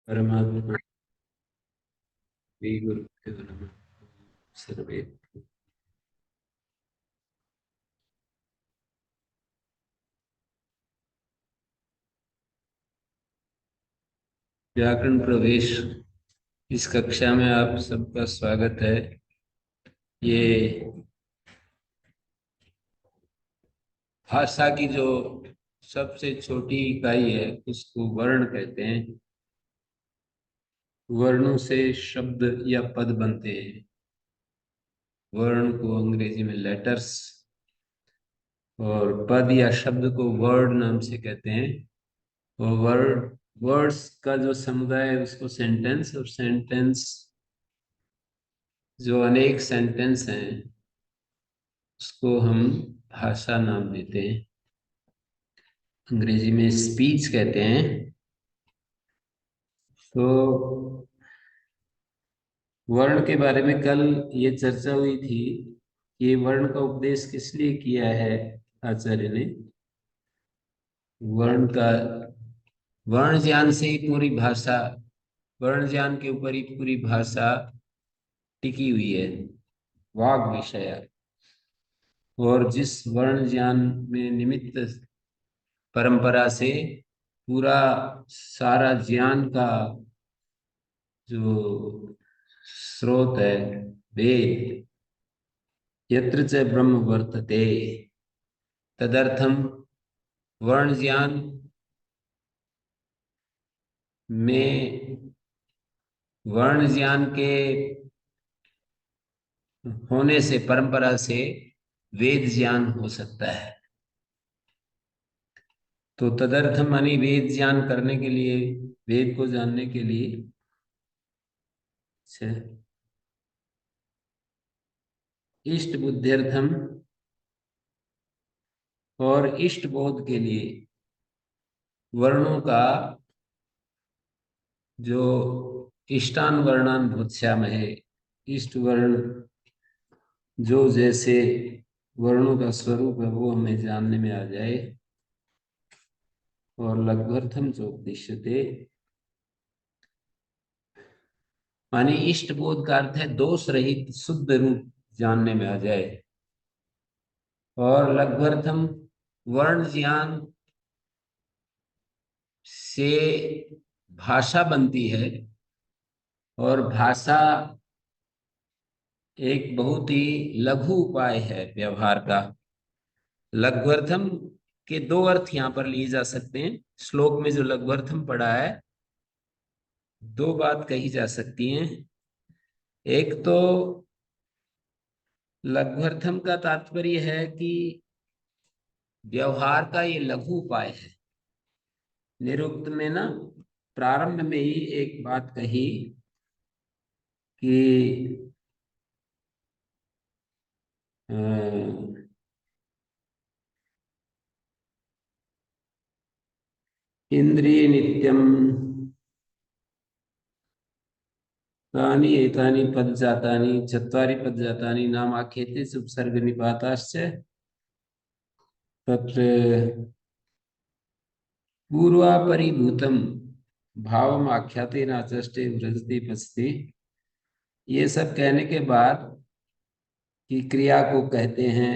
परमात्मा गुरुभ्यो नमः। सर्वे व्याकरण प्रवेश इस कक्षा में आप सबका स्वागत है। ये भाषा की जो सबसे छोटी इकाई है उसको वर्ण कहते हैं। वर्णों से शब्द या पद बनते हैं। वर्ण को अंग्रेजी में लेटर्स और पद या शब्द को वर्ड नाम से कहते हैं। और वर्ड्स का जो समुदाय है उसको सेंटेंस, और सेंटेंस जो अनेक सेंटेंस हैं उसको हम भाषा नाम देते हैं। अंग्रेजी में स्पीच कहते हैं। तो वर्ण के बारे में कल ये चर्चा हुई थी कि ये वर्ण का उपदेश किस लिए किया है आचार्य ने। वर्ण का वर्ण ज्ञान से ही पूरी भाषा, वर्ण ज्ञान के ऊपर ही पूरी भाषा टिकी हुई है, वाग विषय। और जिस वर्ण ज्ञान में निमित्त परंपरा से पूरा सारा ज्ञान का जो स्रोत है, वेद, यत्र च ब्रह्म वर्तते, तदर्थम वर्ण ज्ञान में वर्ण ज्ञान के होने से, परंपरा से वेद ज्ञान हो सकता है। तो तदर्थम मानी वेद ज्ञान करने के लिए, वेद को जानने के लिए इष्ट बुद्ध्यर्थम, और इष्ट बोध के लिए वर्णों का जो इष्टान वर्णान भूत्स्याम है, इष्ट वर्ण जो जैसे वर्णों का स्वरूप है वो हमें जानने में आ जाए। और लघ्वर्थम चोपदिश्यते मानी इष्ट बोध का अर्थ है दोष रहित शुद्ध रूप जानने में आ जाए। और लघ्वर्थम वर्ण ज्ञान से भाषा बनती है, और भाषा एक बहुत ही लघु उपाय है व्यवहार का। लघ्वर्थम के दो अर्थ यहाँ पर लिए जा सकते हैं। श्लोक में जो लघ्वर्थम पढ़ा है, दो बात कही जा सकती हैं। एक तो लघ्वर्थम का तात्पर्य है कि व्यवहार का ये लघु उपाय है। निरुक्त में ना प्रारंभ में ही एक बात कही कि अ, इंद्रिय नित्यम तानि एतानि पदजातानि चत्वारि पदजातानि नाम आख्येते उपसर्ग निपाताश्च तत्र पूर्वापरिभूतम भावम आख्याते नाचष्टे व्रजते पचते। ये सब कहने के बाद कि क्रिया को कहते हैं,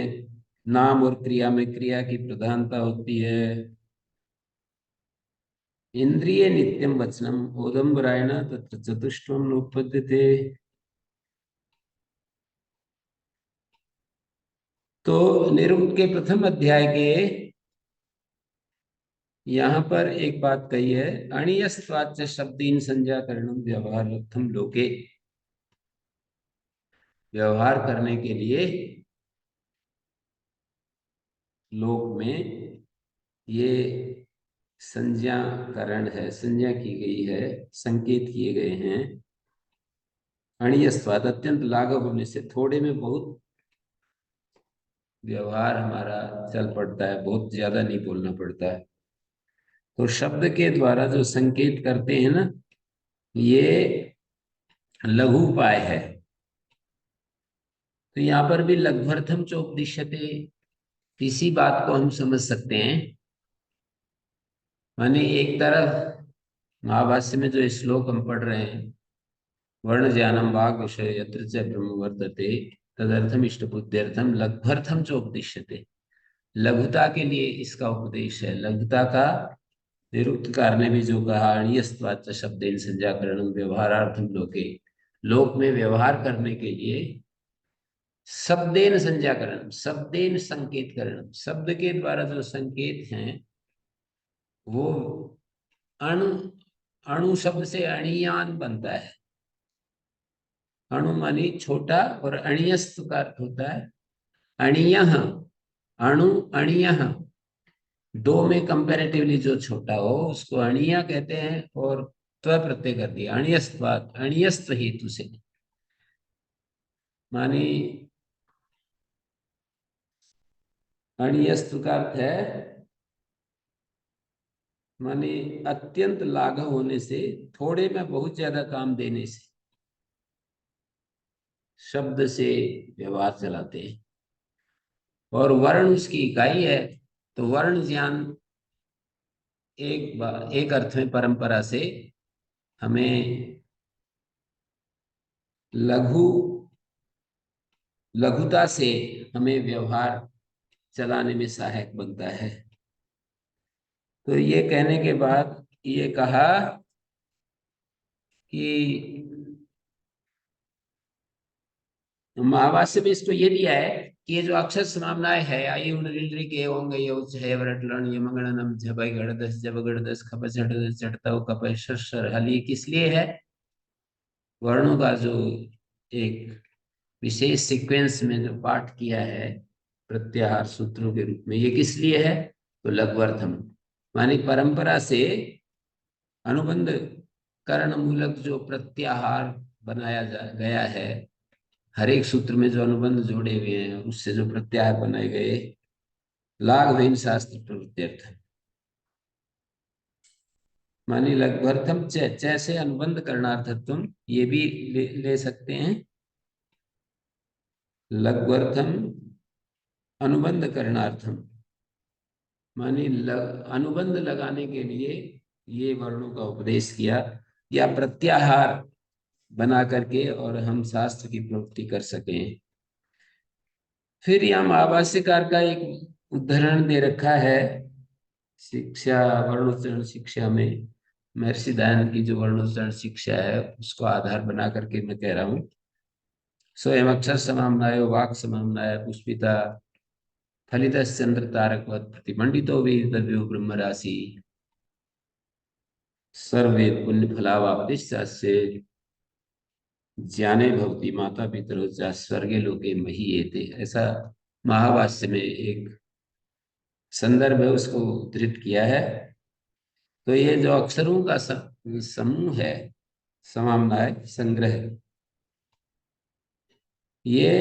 नाम और क्रिया में क्रिया की प्रधानता होती है। इंद्रिय नित्यम वचनम ओदम्बरायण तत्र चतुष्टयम् नोपपद्यते। तो निरुक्त के प्रथम अध्याय के यहाँ पर एक बात कही है, अणीयस्वाच्य शब्दीन संज्ञाकरणम व्यवहारार्थम लोके। व्यवहार करने के लिए लोक में ये संज्ञाकरण है, संज्ञा की गई है, संकेत किए गए हैं। अणीयस्वाद अत्यंत लाघव होने से, थोड़े में बहुत व्यवहार हमारा चल पड़ता है, बहुत ज्यादा नहीं बोलना पड़ता है। तो शब्द के द्वारा जो संकेत करते हैं ना, ये लघु उपाय है। तो यहाँ पर भी लघ्वर्थम चोपदिश्यते, इसी बात को हम समझ सकते हैं। माने एक तरफ महाभाष्य में जो श्लोक हम पढ़ रहे हैं, वर्ण ज्ञानम वाग विषय यत्र च ब्रह्म वर्तते तदर्थम इष्ट बुद्ध्यर्थम लघ्भर्थम च उपदिश्यते। लघुता के लिए इसका उपदेश है। लघुता का निरुक्तकार ने भी जो कहा, अणीयस्त्वाच्च शब्देन संज्ञाकरणम व्यवहारार्थम लोके, लोक में व्यवहार करने के लिए शब्देन संज्ञाकरण, शब्देन संकेत करण, शब्द के द्वारा जो संकेत हैं वो अणु, अणु शब्द से अणियान बनता है। अणु मानी छोटा, और अणियस्त का अर्थ होता है अणियः, अणु अणियः, दो में कंपैरेटिवली जो छोटा हो उसको अणिया कहते हैं, और त्व प्रत्यय कर दिया, अणियस्त्वात्, अणियस्त हेतु से, मानी अणियस्त का अर्थ है माने अत्यंत लाघव होने से, थोड़े में बहुत ज्यादा काम देने से शब्द से व्यवहार चलाते हैं। और वर्ण उसकी इकाई है। तो वर्ण ज्ञान एक अर्थ में परंपरा से हमें लघुता से हमें व्यवहार चलाने में सहायक बनता है। तो ये कहने के बाद ये कहा कि महाभाष्य में इसको ये दिया है कि ये जो अक्षर समामनाएं है, आई उनरिलरी के होंगे ये उच्च है वरटलन ये मंगणनम झबई गड़दस जब गड़दस खप झट झटता कप शर हल, ये किस लिए है? वर्णों का जो एक विशेष सीक्वेंस में जो पाठ किया है प्रत्याहार सूत्रों के रूप में, ये किस लिए है? तो लघुअर्थम, मानी परंपरा से अनुबंध करण मूलक जो प्रत्याहार बनाया गया है, हर एक सूत्र में जो अनुबंध जोड़े हुए हैं उससे जो प्रत्याहार बनाए गए, लाघवेन शास्त्र प्रवृत्त्यर्थ, मानी लघुअर्थम च से अनुबंध करणार्थत्व, ये भी ले सकते हैं। लघुअर्थम अनुबंध करणार्थम, मानी अनुबंध लगाने के लिए ये वर्णों का उपदेश किया, या प्रत्याहार बना करके और हम शास्त्र की प्रवृत्ति कर सकें। फिर यहाँ महाभाष्यकार का एक उदाहरण दे रखा है शिक्षा, वर्णोच्चारण शिक्षा में महर्षि दयानंद की जो वर्णोच्चारण शिक्षा है उसको आधार बना करके मैं कह रहा हूँ। स्वयं अक्षर समाम्नाय वाक् समाम्नाय पुष्पिता फलित चंद्र तारकवत प्रतिमंडितो वेदितव्यो ब्रह्म राशि सर्वे पुण्य फलावापतिश्चास्य ज्ञाने भवति माता पितरो स्वर्गे लोके महीयते। ऐसा महाभाष्य में एक संदर्भ है, उसको उद्धृत किया है। तो ये जो अक्षरों का समूह है, समाम्नाय संग्रह, ये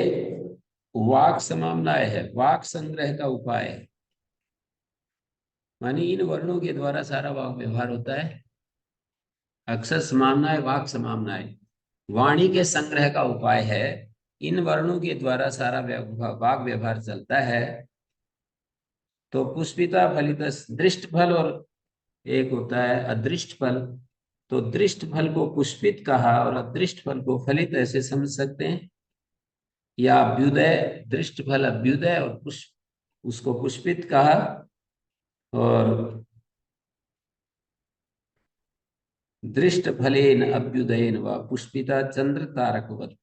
वाक समाम्नाय है, वाक संग्रह का उपाय है। मानी इन वर्णों के द्वारा सारा वाक व्यवहार होता है। अक्षर समाम्नाय वाक समाम्नाय वाणी के संग्रह का उपाय है। इन वर्णों के द्वारा सारा वाक व्यवहार चलता है। तो पुष्पिता फलित, दृष्ट फल और एक होता है अदृष्ट फल। तो दृष्ट फल को पुष्पित कहा और अदृष्ट फल को फलित ऐसे समझ सकते हैं। या अभ्युदय, दृष्ट फल अभ्युदय और पुष्प उसको पुष्पित कहा, और दृष्ट फलेन अभ्युदयन व पुष्पिता चंद्र तारकवत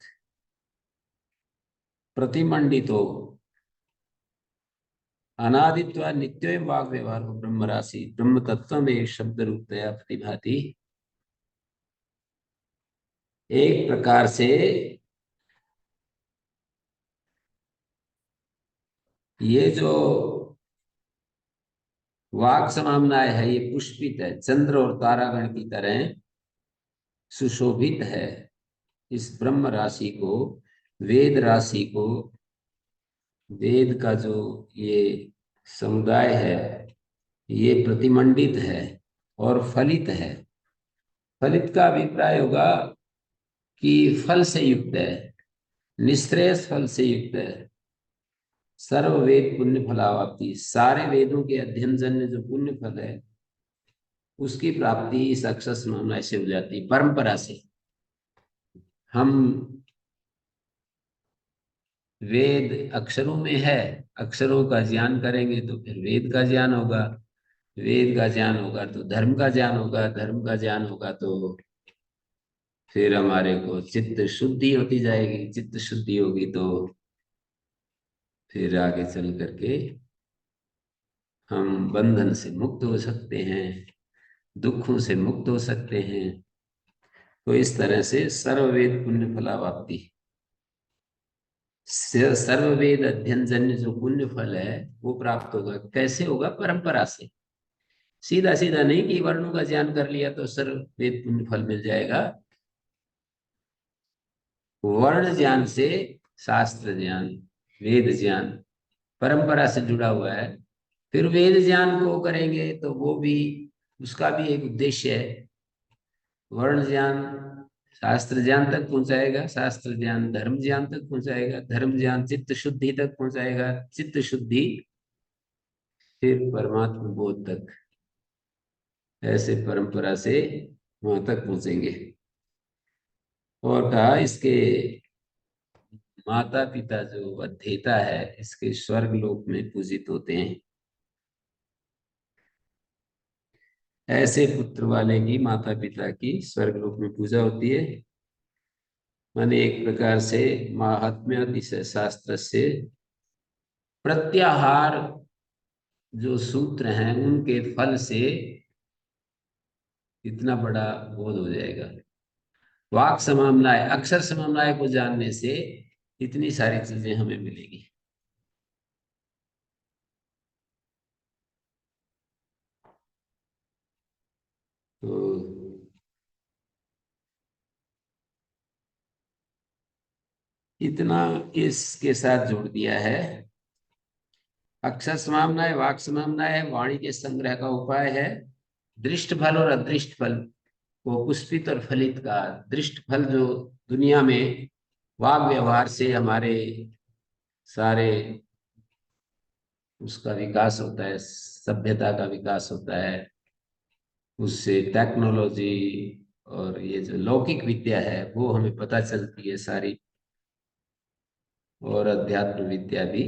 प्रतिमंडितो अनादित्वा नित्य वाग व्यवहार ब्रह्म राशि ब्रह्म तत्व में शब्द रूपतया प्रतिभाति। एक प्रकार से ये जो वाक समाम्नाय है ये पुष्पित है, चंद्र और तारागण की तरह सुशोभित है। इस ब्रह्म राशि को, वेद राशि को, वेद का जो ये समुदाय है ये प्रतिमंडित है और फलित है। फलित का अभिप्राय होगा कि फल से युक्त है, निश्रेयस फल से युक्त है। सर्व वेद पुण्य फलावाप्ति, सारे वेदों के अध्ययन जन्य जो पुण्य फल है उसकी प्राप्ति इस अक्षर समाम्नाय से हो जाती है परंपरा से। हम वेद अक्षरों में है, अक्षरों का ज्ञान करेंगे तो फिर वेद का ज्ञान होगा, वेद का ज्ञान होगा तो धर्म का ज्ञान होगा, धर्म का ज्ञान होगा तो फिर हमारे को चित्त शुद्धि होती जाएगी, चित्त शुद्धि होगी तो फिर आगे चल करके हम बंधन से मुक्त हो सकते हैं, दुखों से मुक्त हो सकते हैं। तो इस तरह से सर्ववेद पुण्य फलावाप्ति, सर्ववेद अध्ययन जन्य जो पुण्य फल है वो प्राप्त होगा। कैसे होगा? परंपरा से। सीधा सीधा नहीं कि वर्णों का ज्ञान कर लिया तो सर्ववेद पुण्य फल मिल जाएगा। वर्ण ज्ञान से शास्त्र ज्ञान, वेद ज्ञान परंपरा से जुड़ा हुआ है। फिर वेद ज्ञान को करेंगे तो वो भी, उसका भी एक उद्देश्य है। वर्ण ज्ञान शास्त्र ज्ञान तक पहुंचाएगा, शास्त्र ज्ञान धर्म ज्ञान तक पहुंचाएगा, धर्म ज्ञान चित्त शुद्धि तक पहुंचाएगा, चित्त शुद्धि फिर परमात्मा बोध तक। ऐसे परंपरा से वहां तक पहुंचेंगे। और कहा इसके माता पिता जो अध्येता है इसके स्वर्ग लोक में पूजित होते हैं। ऐसे पुत्र वाले की माता पिता की स्वर्ग लोक में पूजा होती है। माने एक प्रकार से महात्म्य अतिशय शास्त्र से प्रत्याहार जो सूत्र हैं उनके फल से इतना बड़ा बोध हो जाएगा। वाक समाम्नाय, अक्षर समाम्नाय को जानने से इतनी सारी चीजें हमें मिलेगी। तो इतना इसके साथ जोड़ दिया है। अक्षर समाम्नाय, वाक समाम्नाय है, वाणी के संग्रह का उपाय है। दृष्ट फल और अदृष्ट फल को पुष्पित और फलित का, दृष्ट फल जो दुनिया में वाग व्यवहार से हमारे सारे उसका विकास होता है, सभ्यता का विकास होता है, उससे टेक्नोलॉजी और ये जो लौकिक विद्या है वो हमें पता चलती है सारी। और अध्यात्म विद्या भी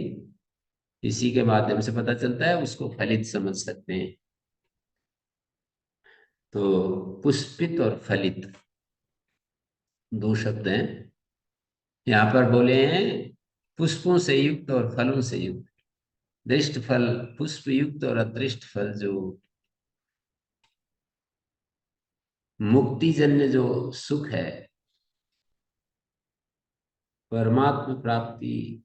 इसी के माध्यम से पता चलता है, उसको फलित समझ सकते हैं। तो पुष्पित और फलित दो शब्द हैं यहाँ पर बोले हैं। पुष्पों से युक्त और फलों से युक्त। दृष्ट फल पुष्प युक्त और अदृष्ट फल जो मुक्तिजन्य जो सुख है, परमात्मा प्राप्ति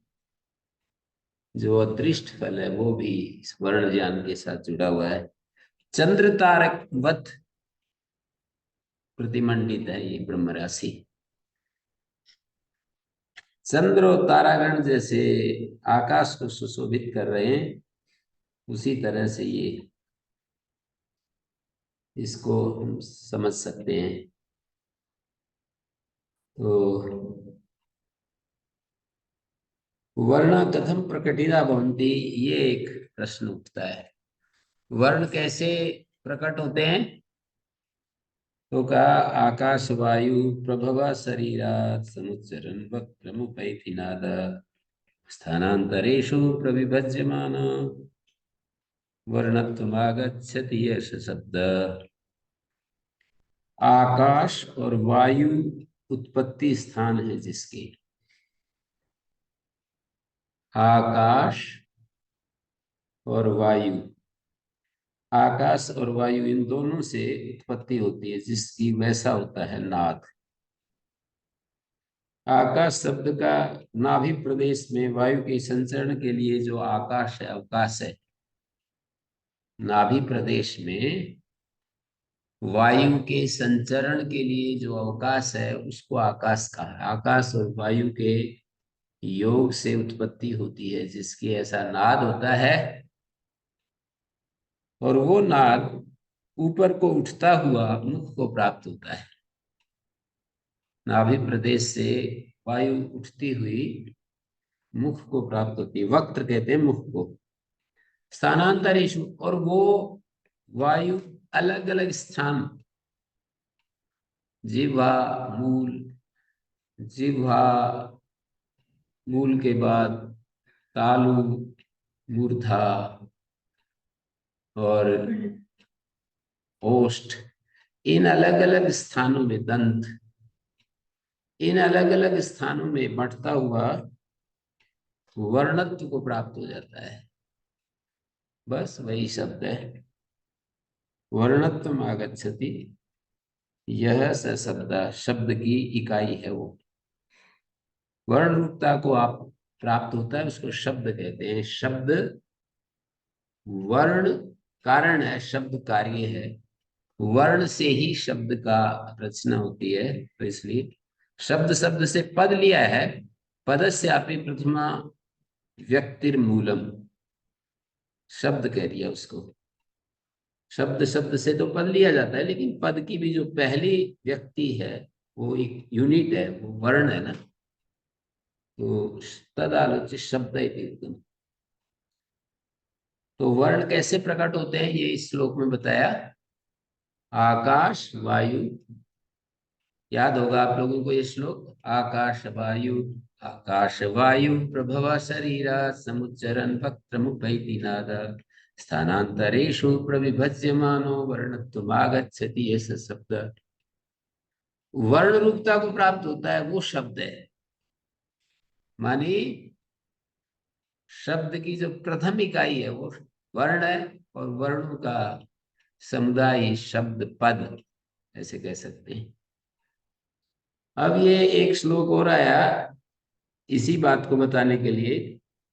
जो अदृष्ट फल है वो भी वर्ण ज्ञान के साथ जुड़ा हुआ है। चंद्र तारक वत प्रतिमंडित है ये ब्रह्म राशि। चंद्र और तारागण जैसे आकाश को सुशोभित कर रहे हैं, उसी तरह से ये इसको हम समझ सकते हैं। तो वर्ण कथम प्रकटिता भवन्ति, ये एक प्रश्न उठता है। वर्ण कैसे प्रकट होते हैं? तो कहा आकाश वायु प्रभव शरीरात् समुच्चरन् वक्त्रमुपैथिनाद स्थानांतरेषु प्रविभज्यमान वर्णत्वमागच्छति यश शब्द। आकाश और वायु उत्पत्ति स्थान है जिसके, आकाश और वायु, आकाश और वायु इन दोनों से उत्पत्ति होती है जिसकी, वैसा होता है नाद। आकाश शब्द का नाभि प्रदेश में वायु के संचरण के लिए जो आकाश है, अवकाश है, नाभि प्रदेश में वायु के संचरण के लिए जो अवकाश है उसको आकाश कहा है। आकाश और वायु के योग से उत्पत्ति होती है जिसकी ऐसा नाद होता है। और वो नाद ऊपर को उठता हुआ मुख को प्राप्त होता है। नाभि प्रदेश से वायु उठती हुई मुख को प्राप्त होती है, वक्त्र कहते हैं मुख को। स्थानांतरेषु, और वो वायु अलग अलग स्थान, जिह्वा, मूल, जिह्वा, मूल के बाद तालु, मूर्धा और ओष्ठ, इन अलग अलग स्थानों में दंत, इन अलग अलग स्थानों में बढ़ता हुआ वर्णत्व को प्राप्त हो जाता है। बस वही शब्द है, वर्णत्व आगच्छति, यह स शब्द, शब्द की इकाई है वो। वर्ण रूपता को आप प्राप्त होता है, उसको शब्द कहते हैं। शब्द, वर्ण कारण है, शब्द कार्य है। वर्ण से ही शब्द का रचना होती है, तो इसलिए शब्द, शब्द से पद लिया है। पदस्यापि प्रथमा व्यक्तिर्मूलम, शब्द कह दिया उसको। शब्द, शब्द से तो पद लिया जाता है, लेकिन पद की भी जो पहली व्यक्ति है वो एक यूनिट है, वो वर्ण है ना। तो तदालोच्य शब्द इति। तो वर्ण कैसे प्रकट होते हैं ये इस श्लोक में बताया। आकाश, वायु, याद होगा आप लोगों को ये श्लोक। आकाश वायु, आकाश वायु प्रभव शरीरा समुच्चरन् वक्त्रमुपैति नाद स्थानांतरेषु प्रविभज्यमानो वर्णत्वमागच्छति, ये शब्द वर्ण रूपता को प्राप्त होता है, वो शब्द है। मानी शब्द की जो प्रथम इकाई है वो वर्ण है, और वर्णों का समुदाय शब्द पद, ऐसे कह सकते हैं। अब ये एक श्लोक और आया इसी बात को बताने के लिए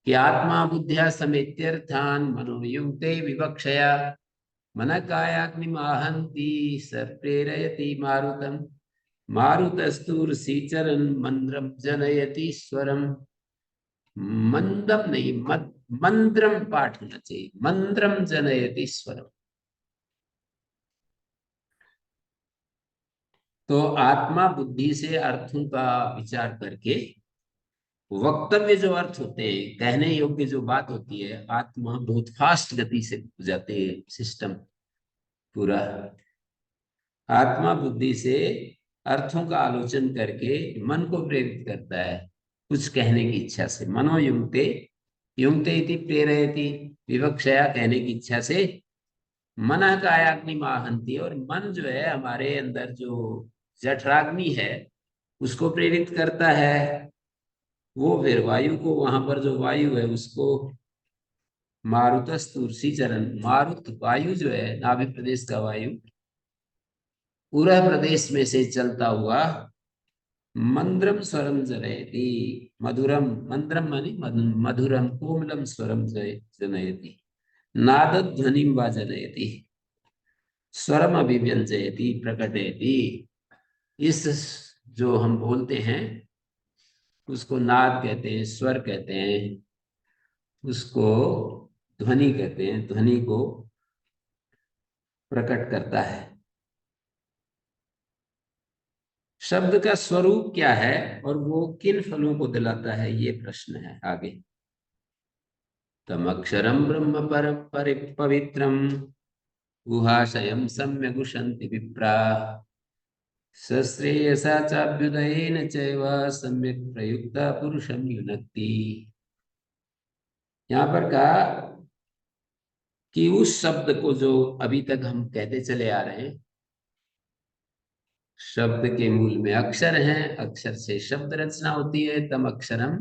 कि आत्मा बुद्धिया समेत्यर्थान मनोयुक्ते विवक्षया मन कायाग्निमाहन्ति स प्रेरयति मारुतम मारुतस्तूर्षिचरन् मंद्रम जनयति स्वरम। मंदम नहीं, मंद्रम पाठ होना चाहिए, मंद्रम जनयति स्वरम। तो आत्मा बुद्धि से अर्थों का विचार करके वक्तव्य जो अर्थ होते हैं, कहने योग्य जो बात होती है, आत्मा बहुत फास्ट गति से हो जाते हैं सिस्टम पूरा। आत्मा बुद्धि से अर्थों का आलोचन करके मन को प्रेरित करता है कुछ कहने की इच्छा से। मनो युंक्ते, युंक्ते इति प्रेरयति, विवक्षया कहने की इच्छा से। मन कायाग्नि माहंती, और मन जो है हमारे अंदर जो जठराग्नि है उसको प्रेरित करता है। वो फिर वायु को, वहां पर जो वायु है उसको मारुतस्तुर्षि चरण, मारुत वायु जो है नाभि प्रदेश का वायु, पूरा प्रदेश में से चलता हुआ मंद्रम स्वरम जनयति, मधुरम, मंद्रम मानी मधुरम कोमलम स्वरम जनयति, नाद ध्वनि व जनयति, स्वरम अभिव्यंजयति प्रकटयति। इस जो हम बोलते हैं उसको नाद कहते हैं, स्वर कहते हैं, उसको ध्वनि कहते हैं, ध्वनि को प्रकट करता है। शब्द का स्वरूप क्या है और वो किन फलों को दिलाता है, ये प्रश्न है आगे। तमक्षरम ब्रह्म परम पवित्रम गुहाशयम सम्यगुषन्ति विप्रा सश्रेयसा चाभ्युदयेन चैव सम्यक प्रयुक्ता पुरुषम युनक्ति। यहाँ पर कहा कि उस शब्द को जो अभी तक हम कहते चले आ रहे हैं, शब्द के मूल में अक्षर हैं, अक्षर से शब्द रचना होती है। तम अक्षरम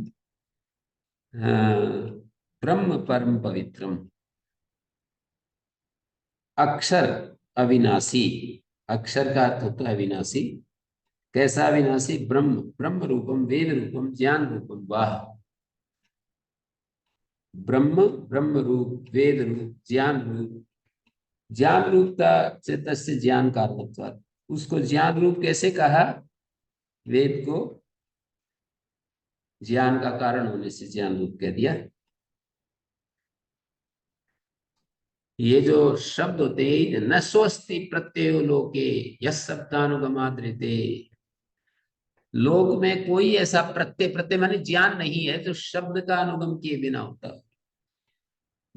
ब्रह्म परम पवित्रम, अक्षर अविनाशी, अक्षर का अर्थ होता है अविनाशी। कैसा अविनाशी? ब्रह्म, ब्रह्म रूपम वेद रूपम ज्ञान रूपम वाह। ब्रह्म, ब्रह्म रूप, वेद रूप, ज्ञान रूप। ज्ञान रूपता से तस्य ज्ञान कारणत्वात्, उसको ज्ञान रूप कैसे कहा? वेद को ज्ञान का कारण होने से ज्ञान रूप कह दिया। ये जो शब्द होते हैं, न स्वस्ति प्रत्ययो लोके यस शब्दानुगमाद्रिते, लोक में कोई ऐसा प्रत्यय, प्रत्यय माने ज्ञान नहीं है जो शब्द का अनुगम किए बिना होता।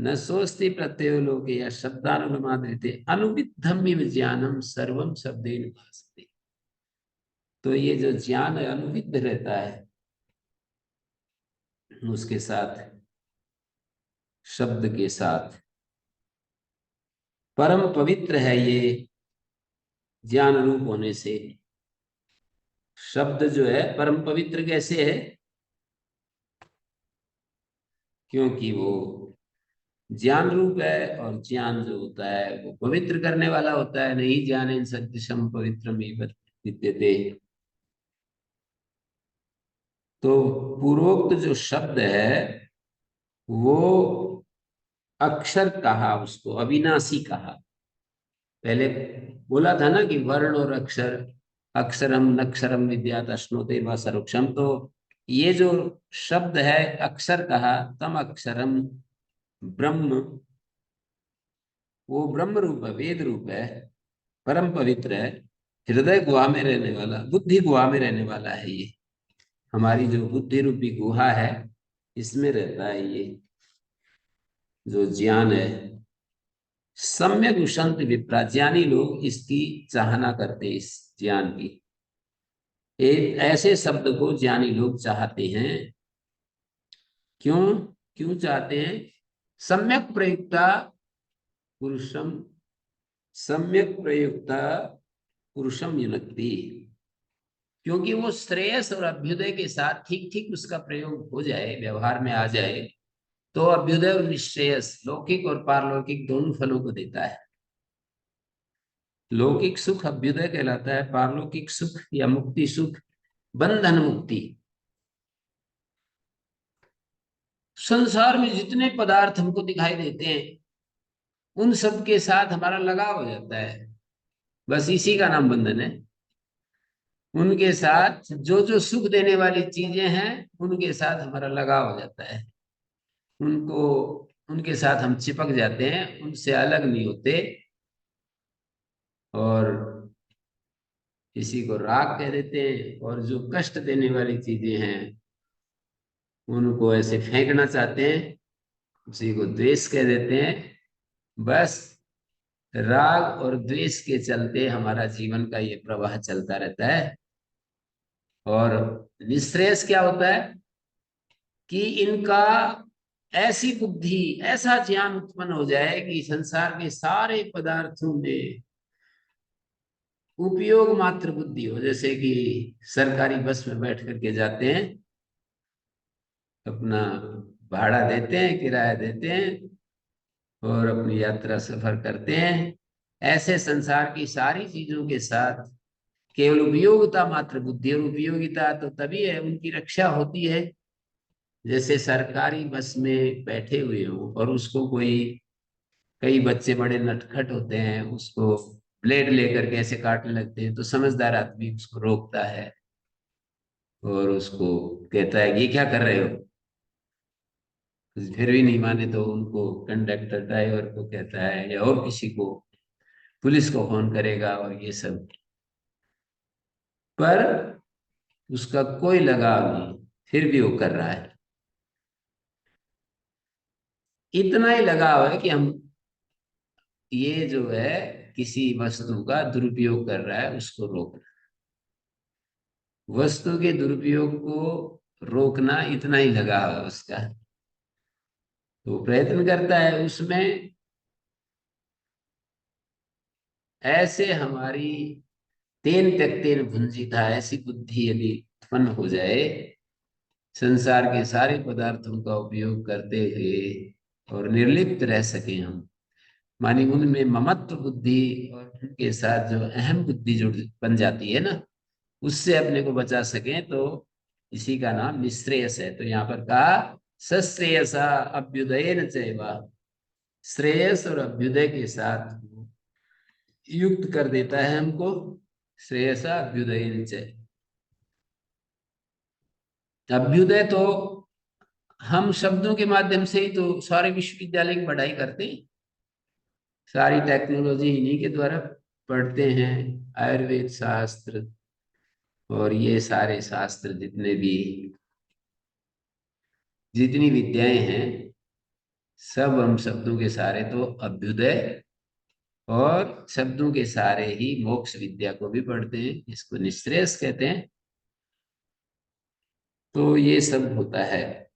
न सोस्ति प्रत्ययो लोके या शब्दानुगमाद्रिते अनुविद्धम इव ज्ञानम सर्वम शब्देन भासते। तो ये जो ज्ञान अनुविद्ध रहता है उसके साथ, शब्द के साथ, परम पवित्र है ये ज्ञान रूप होने से। शब्द जो है परम पवित्र कैसे है? क्योंकि वो ज्ञान रूप है, और ज्ञान जो होता है वो पवित्र करने वाला होता है। नहीं ज्ञानेन सदृशम पवित्रमेव विद्यते। तो पूर्वोक्त जो शब्द है वो अक्षर कहा, उसको अविनाशी कहा। पहले बोला था ना कि वर्ण और अक्षर, अक्षरम नक्षरम विद्यात अश्नोते व सर्वक्षम। तो ये जो शब्द है अक्षर कहा, तम अक्षरम ब्रह्म, वो ब्रह्म रूप है, वेद रूप है, परम पवित्र है, हृदय गुहा में रहने वाला, बुद्धि गुहा में रहने वाला है ये। हमारी जो बुद्धि रूपी गुहा है इसमें रहता है ये जो ज्ञान है। सम्यक उशंत विप्रा, ज्ञानी लोग इसकी चाहना करते हैं, इस ज्ञान की। एक ऐसे शब्द को ज्ञानी लोग चाहते हैं। क्यों? क्यों चाहते हैं? सम्यक प्रयुक्ता पुरुषम, सम्यक प्रयुक्ता पुरुषम युनक्ति। क्योंकि वो श्रेयस और अभ्युदय के साथ ठीक ठीक उसका प्रयोग हो जाए, व्यवहार में आ जाए, तो अभ्युदय और निश्रेयस, लौकिक और पारलौकिक दोनों फलों को देता है। लौकिक सुख अभ्युदय कहलाता है, पारलौकिक सुख या मुक्ति सुख बंधन मुक्ति। संसार में जितने पदार्थ हमको दिखाई देते हैं उन सब के साथ हमारा लगाव हो जाता है, बस इसी का नाम बंधन है। उनके साथ जो जो सुख देने वाली चीजें हैं उनके साथ हमारा लगाव हो जाता है। उनको, उनके साथ हम चिपक जाते हैं, उनसे अलग नहीं होते। और किसी को राग कह देते हैं, और जो कष्ट देने वाली चीजें हैं उनको ऐसे फेंकना चाहते हैं, उसी को द्वेष कह देते हैं। बस राग और द्वेष के चलते हमारा जीवन का ये प्रवाह चलता रहता है। और निश्रेयस क्या होता है कि इनका ऐसी बुद्धि, ऐसा ज्ञान उत्पन्न हो जाए कि संसार के सारे पदार्थों में उपयोग मात्र बुद्धि हो। जैसे कि सरकारी बस में बैठ करके जाते हैं, अपना भाड़ा देते हैं, किराया देते हैं और अपनी यात्रा सफर करते हैं। ऐसे संसार की सारी चीजों के साथ केवल उपयोगिता मात्र बुद्धि, और उपयोगिता तो तभी है, उनकी रक्षा होती है जैसे सरकारी बस में बैठे हुए हो और उसको कोई, कई बच्चे बड़े नटखट होते हैं, उसको ब्लेड लेकर के ऐसे काटने लगते हैं, तो समझदार आदमी उसको रोकता है और उसको कहता है ये क्या कर रहे हो। फिर भी नहीं माने तो उनको कंडक्टर ड्राइवर को कहता है या और किसी को, पुलिस को फोन करेगा और ये सब। पर उसका कोई लगाव नहीं, फिर भी वो कर रहा है। इतना ही लगाव है कि हम, ये जो है किसी वस्तु का दुरुपयोग कर रहा है उसको रोकना, वस्तु के दुरुपयोग को रोकना, इतना ही लगाव है उसका। तो प्रयत्न करता है उसमें। ऐसे हमारी तेन त्यक्तेन भुंजिता, ऐसी बुद्धि यदि उत्पन्न हो जाए, संसार के सारे पदार्थों का उपयोग करते हुए और निर्लिप्त रह सके हम, मानी उनमें ममत्व बुद्धि और उनके साथ जो अहम बुद्धि जुड़ बन जाती है ना, उससे अपने को बचा सके, तो इसी का नाम निश्रेयस है। तो यहाँ पर कहा सश्रेयसा अभ्युदयेन चैवा, श्रेयस और अभ्युदय के साथ युक्त कर देता है हमको। श्रेयसा अभ्युदयेन चैव, अभ्युदय तो हम शब्दों के माध्यम से ही तो सारे विश्वविद्यालय की पढ़ाई करते हैं, सारी टेक्नोलॉजी इन्हीं के द्वारा पढ़ते हैं। आयुर्वेद शास्त्र और ये सारे शास्त्र, जितने भी, जितनी विद्याएं हैं, सब हम शब्दों के सारे तो अभ्युदय और शब्दों के सारे ही मोक्ष विद्या को भी पढ़ते हैं, इसको निश्रेयस कहते हैं। तो ये सब होता है।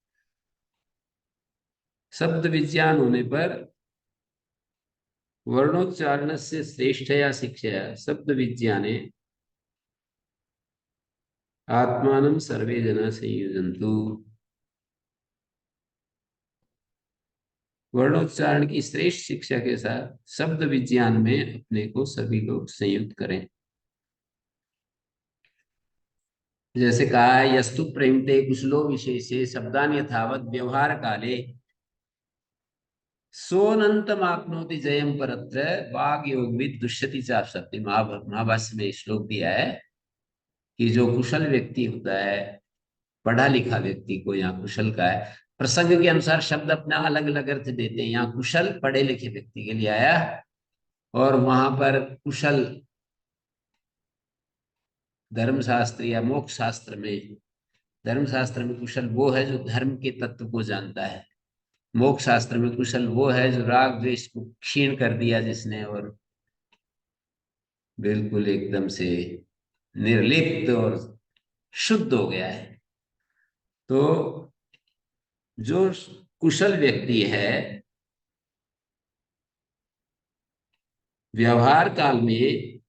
शब्द विज्ञान होने पर वर्णोच्चारण से श्रेष्ठया शिक्षया शब्द विज्ञाने आत्मानं सर्वे जना संयुजन्तु। वर्णोच्चारण की श्रेष्ठ शिक्षा के साथ शब्द विज्ञान में अपने को सभी लोग संयुक्त करें। जैसे कहा है, यस्तु प्रेमते कुशलो विशेषे शब्दान यथावत व्यवहार काले सोनंतम आपनोति जयम परत्र वाग योगविद दुष्यति चाप सत्य। महाभाष्य में श्लोक दिया है कि जो कुशल व्यक्ति होता है, पढ़ा लिखा व्यक्ति को यहाँ कुशल का है, प्रसंग के अनुसार शब्द अपना अलग अलग अर्थ देते हैं। यहाँ कुशल पढ़े लिखे व्यक्ति के लिए आया, और वहां पर कुशल धर्मशास्त्र या मोक्ष शास्त्र में, धर्मशास्त्र में कुशल वो है जो धर्म के तत्व को जानता है। मोक्ष शास्त्र में कुशल वो है जो राग द्वेष को क्षीण कर दिया जिसने, और बिल्कुल एकदम से निर्लिप्त और शुद्ध हो गया है। तो जो कुशल व्यक्ति है, व्यवहार काल में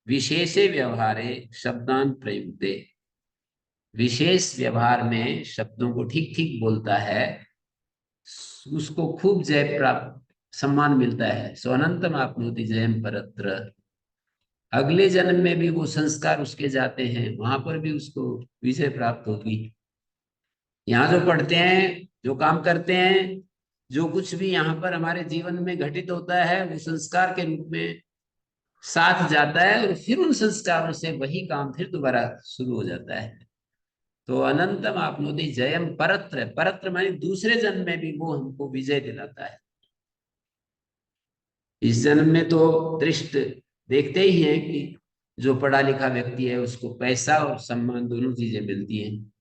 विशेषे व्यवहारे शब्दान प्रयुक्ते, विशेष व्यवहार में शब्दों को ठीक ठीक बोलता है, उसको खूब जय प्राप्त सम्मान मिलता है। स्वनंतम आपनोति जयम परत्र। अगले जन्म में भी वो संस्कार उसके जाते हैं, वहां पर भी उसको विजय प्राप्त होगी। यहाँ जो पढ़ते हैं, जो काम करते हैं, जो कुछ भी यहाँ पर हमारे जीवन में घटित होता है, वो संस्कार के रूप में साथ जाता है, और फिर उन संस्कारों से वही काम फिर दोबारा शुरू हो जाता है। तो अनंतम आपनोति जयम परत्र, परत्र माने दूसरे जन्म में भी वो हमको विजय दिलाता है। इस जन्म में तो दृष्ट देखते ही हैं कि जो पढ़ा लिखा व्यक्ति है उसको पैसा और सम्मान दोनों चीजें मिलती हैं,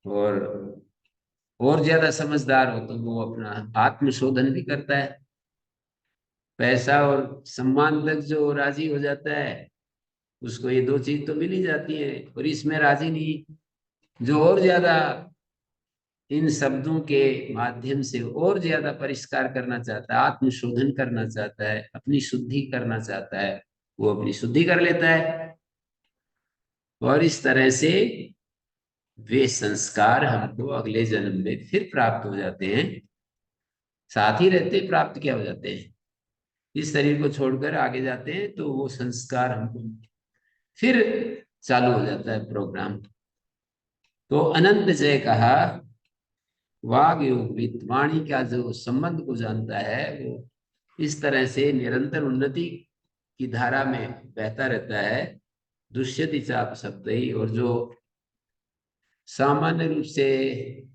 और ज्यादा समझदार हो तो वो अपना आत्मशोधन भी करता है। पैसा और सम्मान तक जो राजी हो जाता है, उसको ये दो चीज तो मिल ही जाती है, और इसमें राजी नहीं, जो और ज्यादा इन शब्दों के माध्यम से और ज्यादा परिष्कार करना चाहता है, आत्मशोधन करना चाहता है, अपनी शुद्धि करना चाहता है, वो अपनी शुद्धि कर लेता है। और इस तरह से वे संस्कार हमको अगले जन्म में फिर प्राप्त हो जाते हैं, साथ ही रहते प्राप्त क्या हो जाते हैं, इस शरीर को छोड़कर आगे जाते हैं तो वो संस्कार हमको फिर चालू हो जाता है प्रोग्राम। तो अनंत जय कहा, वाग योगविद, वाणी का जो संबंध को जानता है, वो इस तरह से निरंतर उन्नति की धारा में बहता रहता है। दुष्यति चाप शब्द ही, और जो सामान्य रूप से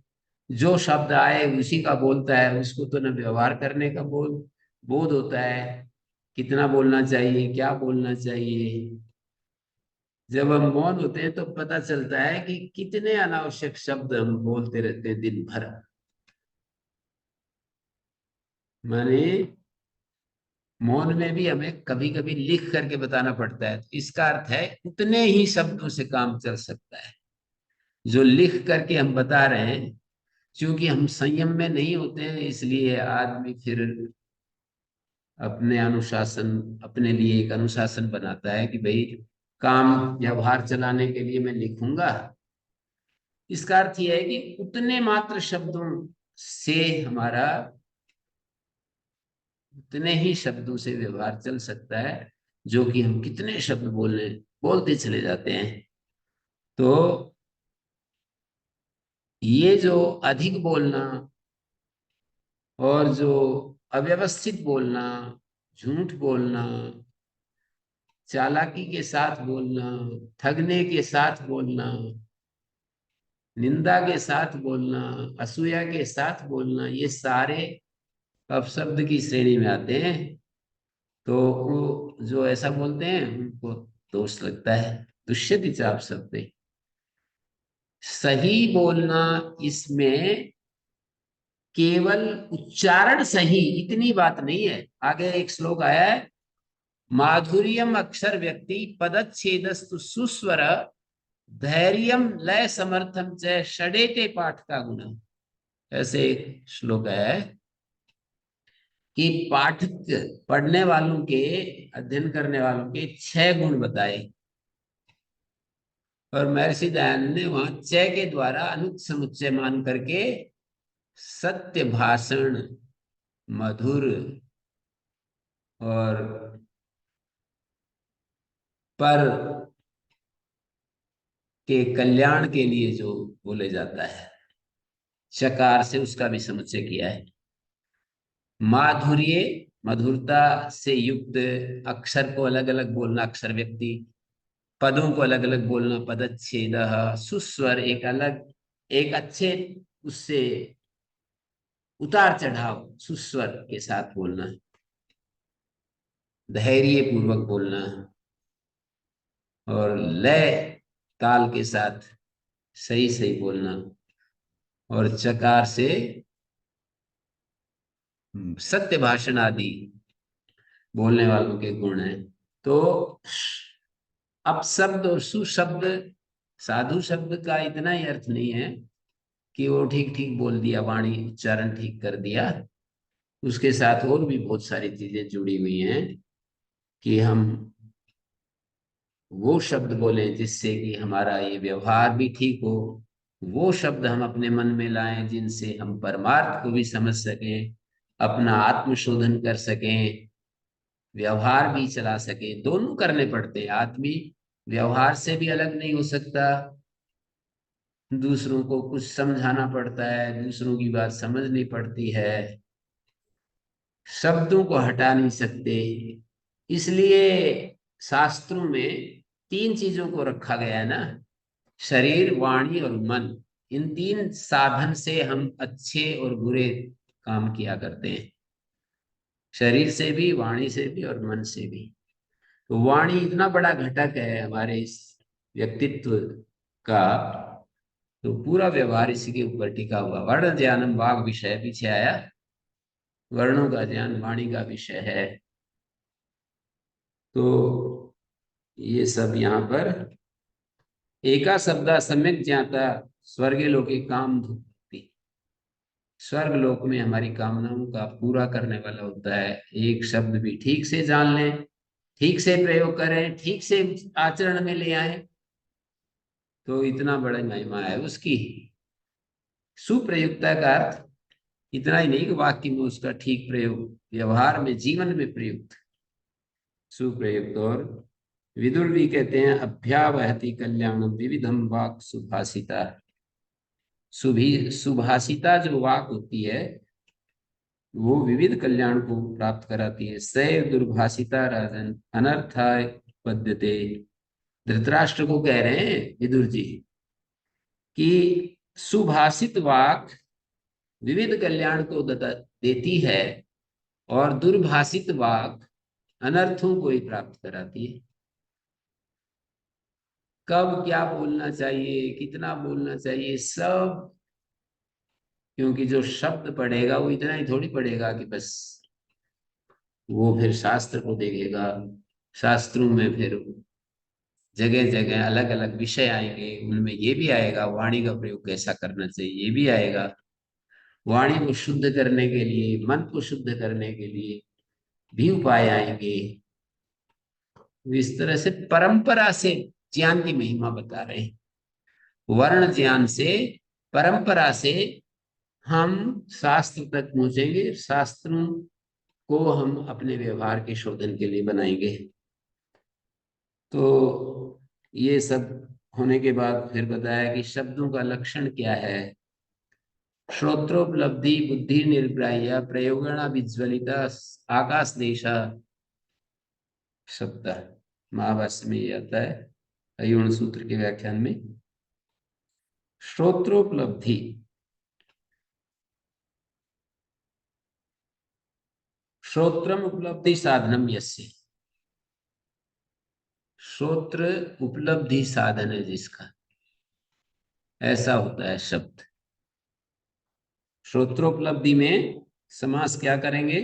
जो शब्द आए उसी का बोलता है, उसको तो न व्यवहार करने का बोध होता है, कितना बोलना चाहिए, क्या बोलना चाहिए। जब हम मौन होते हैं तो पता चलता है कि कितने अनावश्यक शब्द हम बोलते रहते हैं दिन भर। माने मौन में भी हमें कभी कभी लिख करके बताना पड़ता है, इसका अर्थ है उतने ही शब्दों से काम चल सकता है जो लिख करके हम बता रहे हैं। क्योंकि हम संयम में नहीं होते हैं, इसलिए आदमी फिर अपने अनुशासन, अपने लिए एक अनुशासन बनाता है कि भाई काम व्यवहार चलाने के लिए मैं लिखूंगा। इसका अर्थ यह है कि उतने मात्र शब्दों से हमारा, उतने ही शब्दों से व्यवहार चल सकता है, जो कि हम कितने शब्द बोलते चले जाते हैं। तो ये जो अधिक बोलना और जो अव्यवस्थित बोलना, झूठ बोलना, चालाकी के साथ बोलना, ठगने के साथ बोलना, निंदा के साथ बोलना, असूया के साथ बोलना, ये सारे अपशब्द की श्रेणी में आते हैं। तो वो जो ऐसा बोलते हैं उनको दोष लगता है। दुष्यति चाप शब्द, सही बोलना, इसमें केवल उच्चारण सही, इतनी बात नहीं है। आगे एक श्लोक आया है, माधुर्यम अक्षर व्यक्ति पदच्छेदस्तु सुस्वर धैर्यम लय समर्थम च षडेते पाठ का गुण। ऐसे एक श्लोक है कि पाठक, पढ़ने वालों के, अध्ययन करने वालों के 6 गुण बताए, और महर्षि दयानंद ने वहां च के द्वारा अनुच समुच्चय मान करके सत्य भाषण, मधुर और पर के कल्याण के लिए जो बोले जाता है, चकार से उसका भी समुच्चय किया है। माधुर्य, मधुरता से युक्त, अक्षर को अलग अलग बोलना, अक्षर व्यक्ति, पदों को अलग अलग बोलना, पदच्छेद, सुस्वर, एक अलग, एक अच्छे उससे उतार चढ़ाव सुस्वर के साथ बोलना, धैर्य पूर्वक बोलना, और लय ताल के साथ सही सही बोलना, और चकार से सत्य भाषण आदि बोलने वालों के गुण हैं। तो अब शब्द और सुशब्द, साधु शब्द का इतना ही अर्थ नहीं है कि वो ठीक ठीक बोल दिया, वाणी उच्चारण ठीक कर दिया। उसके साथ और भी बहुत सारी चीजें जुड़ी हुई हैं कि हम वो शब्द बोलें जिससे कि हमारा ये व्यवहार भी ठीक हो, वो शब्द हम अपने मन में लाएं जिनसे हम परमार्थ को भी समझ सकें, अपना आत्मशोधन कर सकें, व्यवहार भी चला सकें। दोनों करने पड़ते हैं। आदमी व्यवहार से भी अलग नहीं हो सकता, दूसरों को कुछ समझाना पड़ता है, दूसरों की बात समझनी पड़ती है, शब्दों को हटा नहीं सकते। इसलिए शास्त्रों में 3 चीजों को रखा गया है ना, शरीर, वाणी और मन। इन 3 साधन से हम अच्छे और बुरे काम किया करते हैं, शरीर से भी, वाणी से भी और मन से भी। तो वाणी इतना बड़ा घटक है हमारे इस व्यक्तित्व का, तो पूरा व्यवहार इसी के ऊपर टिका हुआ। वर्ण ज्ञानम वाग विषय, पीछे आया, वर्णों का ज्ञान वाणी का विषय है। तो ये सब यहाँ पर एका शब्दा सम्यक ज्ञाता स्वर्ग लोके काम भुक्ति, स्वर्ग लोक में हमारी कामनाओं का पूरा करने वाला होता है। एक शब्द भी ठीक से जान लें, ठीक से प्रयोग करें, ठीक से आचरण में ले आए, तो इतना बड़ा महिमा है उसकी। सुप्रयुक्ता का अर्थ इतना ही नहीं कि वाक्य में उसका ठीक प्रयोग, व्यवहार में, जीवन में प्रयुक्त, सुप्रयुक्त। और विदुर भी कहते हैं, अभ्यावहति कल्याणम विविधम वाक् सुभाषिता। सुभाषिता जो वाक होती है वो विविध कल्याण को प्राप्त कराती है। सैव दुर्भाषिता राजन अनर्थाय पद्यते। धृतराष्ट्र को कह रहे हैं विदुर जी कि सुभाषित वाक विविध कल्याण को देती है, और दुर्भाषित वाक अनर्थों को ही प्राप्त कराती है। कब क्या बोलना चाहिए, कितना बोलना चाहिए, सब, क्योंकि जो शब्द पढ़ेगा वो इतना ही थोड़ी पढ़ेगा कि बस, वो फिर शास्त्र को देखेगा। शास्त्रों में फिर जगह जगह अलग अलग विषय आएंगे, उनमें ये भी आएगा वाणी का प्रयोग कैसा करना चाहिए, ये भी आएगा। वाणी को शुद्ध करने के लिए, मन को शुद्ध करने के लिए भी उपाय आएंगे। इस तरह से परंपरा से ज्ञान की महिमा बता रहे हैं। वर्ण ज्ञान से, परंपरा से हम शास्त्र तक पहुंचेंगे, शास्त्रों को हम अपने व्यवहार के शोधन के लिए बनाएंगे। तो ये सब होने के बाद फिर बताया कि शब्दों का लक्षण क्या है। श्रोत्रोपलब्धि बुद्धि निर्ग्राह्य प्रयोगणा विज्वलिता आकाश देशा शब्द, महाभाष्य में ये आता है अयुण सूत्र के व्याख्यान में। श्रोत्रोपलब्धि, श्रोत्रम उपलब्धि साधनम यस्य, श्रोत्र उपलब्धि साधन है जिसका, ऐसा होता है शब्द। श्रोत्रोपलब्धि में समास क्या करेंगे?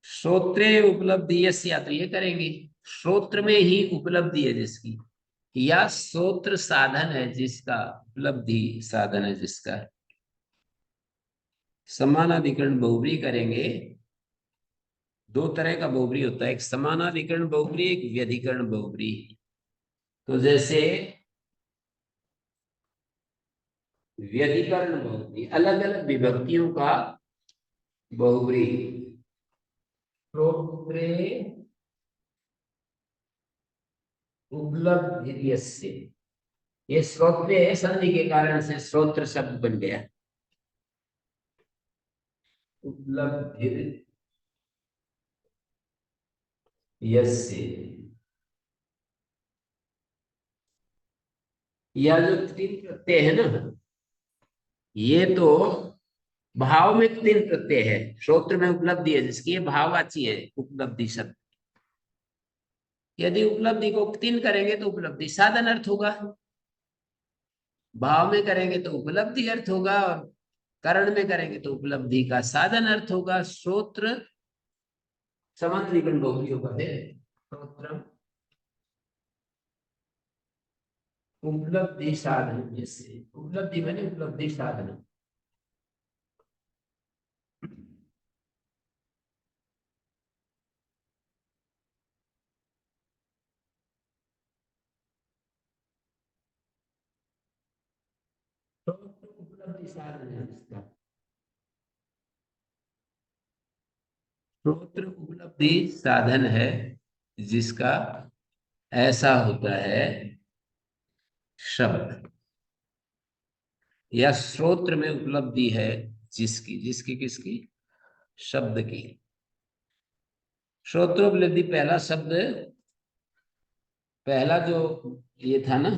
श्रोत्रे उपलब्धि यस्य, तो ये करेंगे श्रोत्र में ही उपलब्धि है जिसकी, या श्रोत्र साधन है जिसका, उपलब्धि साधन है जिसका। समानाधिकरण बहुब्री करेंगे। दो तरह का बहुब्री होता है, एक समानाधिकरण बहुब्री, एक व्यधिकरण बहुब्री। तो जैसे व्यधिकरण बहुब्री, अलग अलग विभक्तियों का बहुब्री। श्रोत्रे उपलब्धिर्यस्य, ये श्रोत्र है, संधि के कारण से श्रोत्र शब्द बन गया। उपलब्धिर यस्य, यह जो तीन प्रत्यय है ना, ये तो भाव में तीन प्रत्यय है। श्रोत्र में उपलब्धि है जिसकी, ये भाववाची है उपलब्धि शब्द। यदि उपलब्धि को तीन करेंगे तो उपलब्धि साधन अर्थ होगा, भाव में करेंगे तो उपलब्धि अर्थ होगा, और करण में करेंगे तो उपलब्धि का साधन अर्थ होगा। श्रोत्र समानाधिकरण बहुब्री होगा है। श्रोत्र उपलब्धि साधन, जैसे उपलब्धि मैंने उपलब्धि साधन। श्रोत्र उपलब्धि साधन है इसका। श्रोत्र उपलब्धि साधन है जिसका, ऐसा होता है शब्द। या श्रोत्र में उपलब्धि है जिसकी, जिसकी किसकी? शब्द की। श्रोत्रोपलब्धि पहला शब्द, पहला जो ये था ना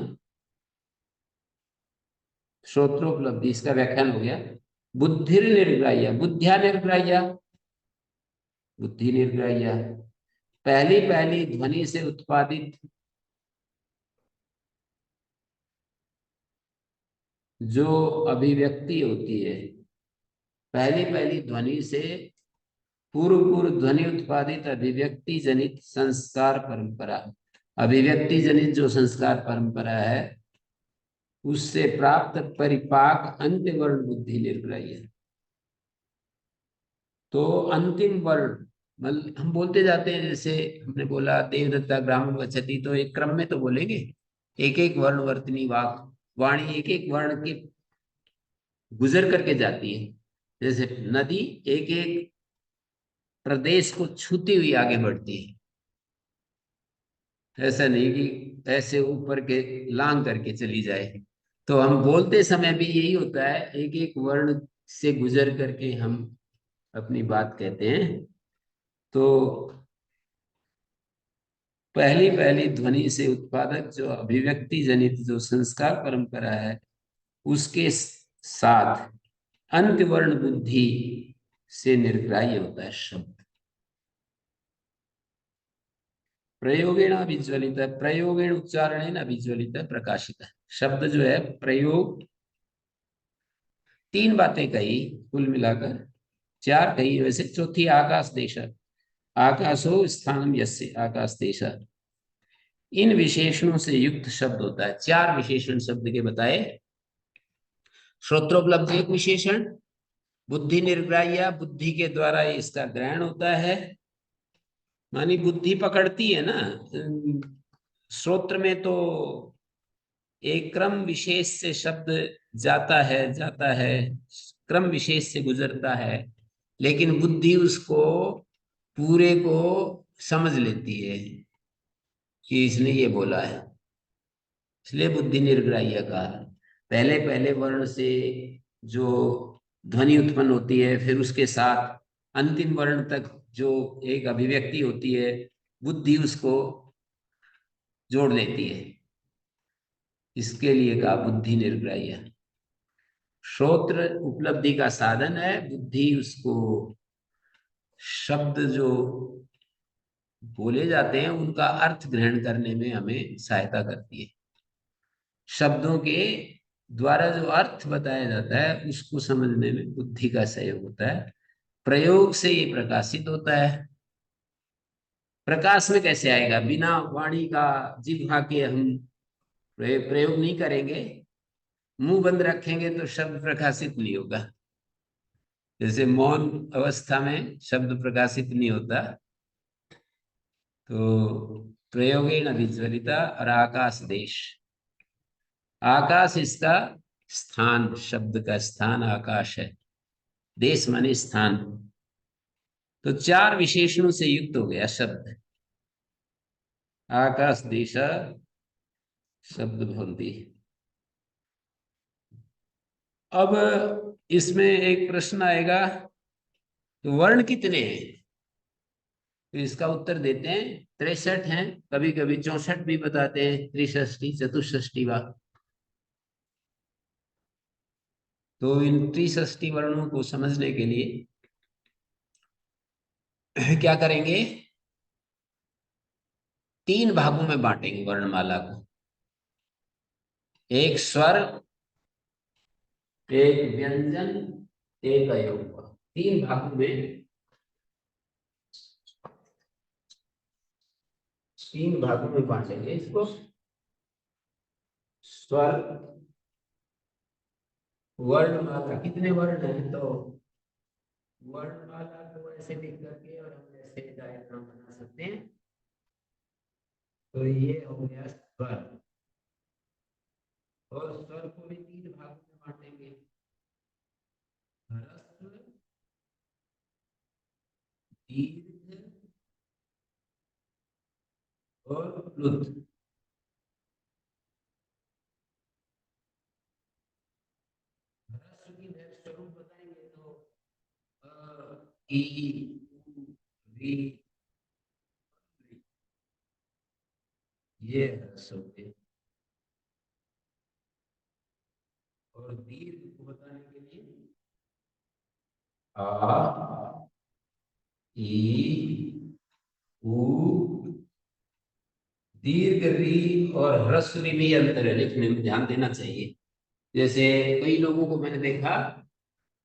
श्रोत्रोपलब्धि, इसका व्याख्यान हो गया बुद्धिर निर्ग्राह्य, बुद्धिया निर्ग्राह्य, बुद्धि निर्ग्राह्य। पहली पहली ध्वनि से उत्पादित जो अभिव्यक्ति होती है, पहली पहली ध्वनि से पूर्व पूर्व ध्वनि उत्पादित अभिव्यक्ति जनित संस्कार परंपरा, अभिव्यक्ति जनित जो संस्कार परंपरा है उससे प्राप्त परिपाक अंत्य वर्ण बुद्धि निर्ग्राह्य। तो अंतिम वर्ण, मतलब हम बोलते जाते हैं, जैसे हमने बोला देवदत्ता ग्रामीण वचती, तो एक क्रम में तो बोलेंगे, एक एक वर्ण वर्तनी वाक, वाणी एक एक वर्ण के गुजर करके जाती है। जैसे नदी एक एक प्रदेश को छूती हुई आगे बढ़ती है, ऐसा नहीं कि ऐसे ऊपर के लांग करके चली जाए। तो हम बोलते समय भी यही होता है, एक एक वर्ण से गुजर करके हम अपनी बात कहते हैं। तो पहली पहली ध्वनि से उत्पादक जो अभिव्यक्ति जनित जो संस्कार परंपरा है उसके साथ अंत्य वर्ण बुद्धि से निर्ग्राह्य होता है शब्द। प्रयोगेण अभिज्वलित, प्रयोगेण उच्चारणेन अभिज्वलित प्रकाशित। शब्द जो है प्रयोग, तीन बातें कही कुल मिलाकर, चार कही वैसे, चौथी आकाश देश, आकाशो स्थानम यस्य, आकाश देश, इन विशेषणों से युक्त शब्द होता है। चार विशेषण शब्द के बताए। श्रोत्रोपलब्ध एक विशेषण, बुद्धि निर्ग्राह्य, बुद्धि के द्वारा इसका ग्रहण होता है, मानी बुद्धि पकड़ती है ना। श्रोत्र में तो एक क्रम विशेष से शब्द जाता है, क्रम विशेष से गुजरता है, लेकिन बुद्धि उसको पूरे को समझ लेती है कि इसने ये बोला है, इसलिए बुद्धि निर्ग्राह्य कहा। पहले पहले वर्ण से जो ध्वनि उत्पन्न होती है, फिर उसके साथ अंतिम वर्ण तक जो एक अभिव्यक्ति होती है, बुद्धि उसको जोड़ लेती है, इसके लिए कहा बुद्धि निर्ग्राह्य। श्रोत्र उपलब्धि का साधन है, बुद्धि उसको शब्द जो बोले जाते हैं उनका अर्थ ग्रहण करने में हमें सहायता करती है। शब्दों के द्वारा जो अर्थ बताया जाता है उसको समझने में बुद्धि का सहयोग होता है। प्रयोग से ये प्रकाशित होता है। प्रकाश में कैसे आएगा? बिना वाणी का, जिह्वा के हम प्रयोग नहीं करेंगे, मुंह बंद रखेंगे तो शब्द प्रकाशित नहीं होगा। जैसे मौन अवस्था में शब्द प्रकाशित नहीं होता। तो प्रयोगेण विज्वलिता और आकाश देश। आकाश इसका स्थान, शब्द का स्थान आकाश है। देश माने स्थान। तो चार विशेषणों से युक्त हो गया शब्द। आकाश देश शब्द भवंती। अब इसमें एक प्रश्न आएगा, तो वर्ण कितने हैं? तो इसका उत्तर देते हैं 63 हैं, कभी कभी 64 भी बताते हैं, त्रिषष्टि चतुष्षष्टि वा। तो इन त्रिषष्टि वर्णों को समझने के लिए क्या करेंगे? तीन भागों में बांटेंगे वर्णमाला को। एक स्वर, एक व्यंजन, एक अयोग। तीन भागों में, तीन भागों में बांटेंगे इसको। स्वर, वर्णमाला कितने वर्ण है? तो वर्णमाला को ऐसे लिख करके और हम ऐसे डायग्राम बना सकते हैं। तो ये हो गया स्वर। और स्वर को भी तीन भागों में बांटेंगे। ह्रस्व, दीर्घ और प्लुत। ह्रस्व की स्वरूप बताएंगे तो ई, उ, री, ये ह्रस्व के। और दीर्घ को बताने के लिए आ, ई, उ, दीर्घ री और ह्रस्व री में अंतर है, लिखने में ध्यान देना चाहिए। जैसे कई लोगों को मैंने देखा,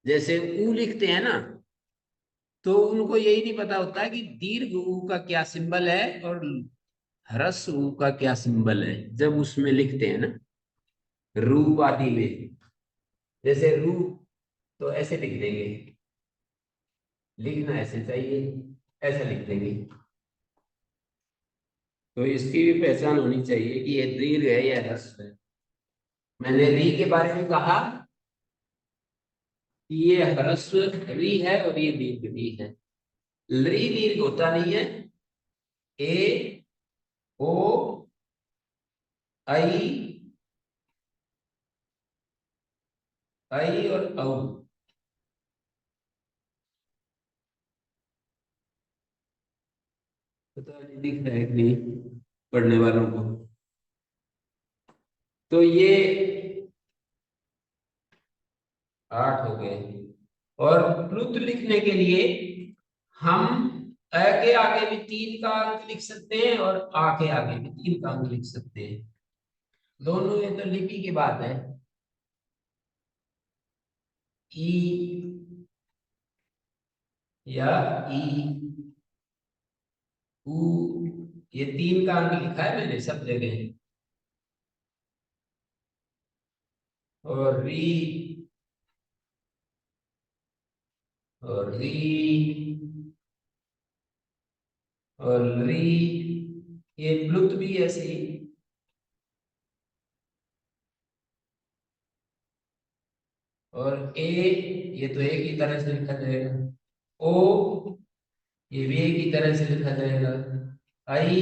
जैसे ऊ लिखते हैं ना, तो उनको यही नहीं पता होता है कि दीर्घ ऊ का क्या सिंबल है और ह्रस्व ऊ का क्या सिंबल है जब उसमें लिखते हैं ना, रूप आदि में। जैसे रू, तो ऐसे लिख देंगे, लिखना ऐसे चाहिए, ऐसा लिख देंगे। तो इसकी भी पहचान होनी चाहिए कि ये दीर्घ है या ह्रस्व है। मैंने री के बारे में कहा कि ये ह्रस्व री है और ये दीर्घ री है। री दीर्घ होता नहीं है। ए, ओ, आई, आई और औ। पता नहीं दिख रहा है कि नहीं पढ़ने वालों को। तो ये 8 हो गए। और प्लुत लिखने के लिए हम अ के आगे भी 3 का अंक लिख सकते हैं और आ के आगे भी 3 का अंक लिख सकते हैं। दोनों, ये तो लिपि की बात है। ई या ई, उ, ये 3 का अंक लिखा है मैंने सब जगह। और री और री और री, ये प्लुत भी ऐसे ही। और ए, ये तो एक ही तरह से लिखा जाएगा। ओ, ये भी एक ही तरह से लिखा जाएगा। आई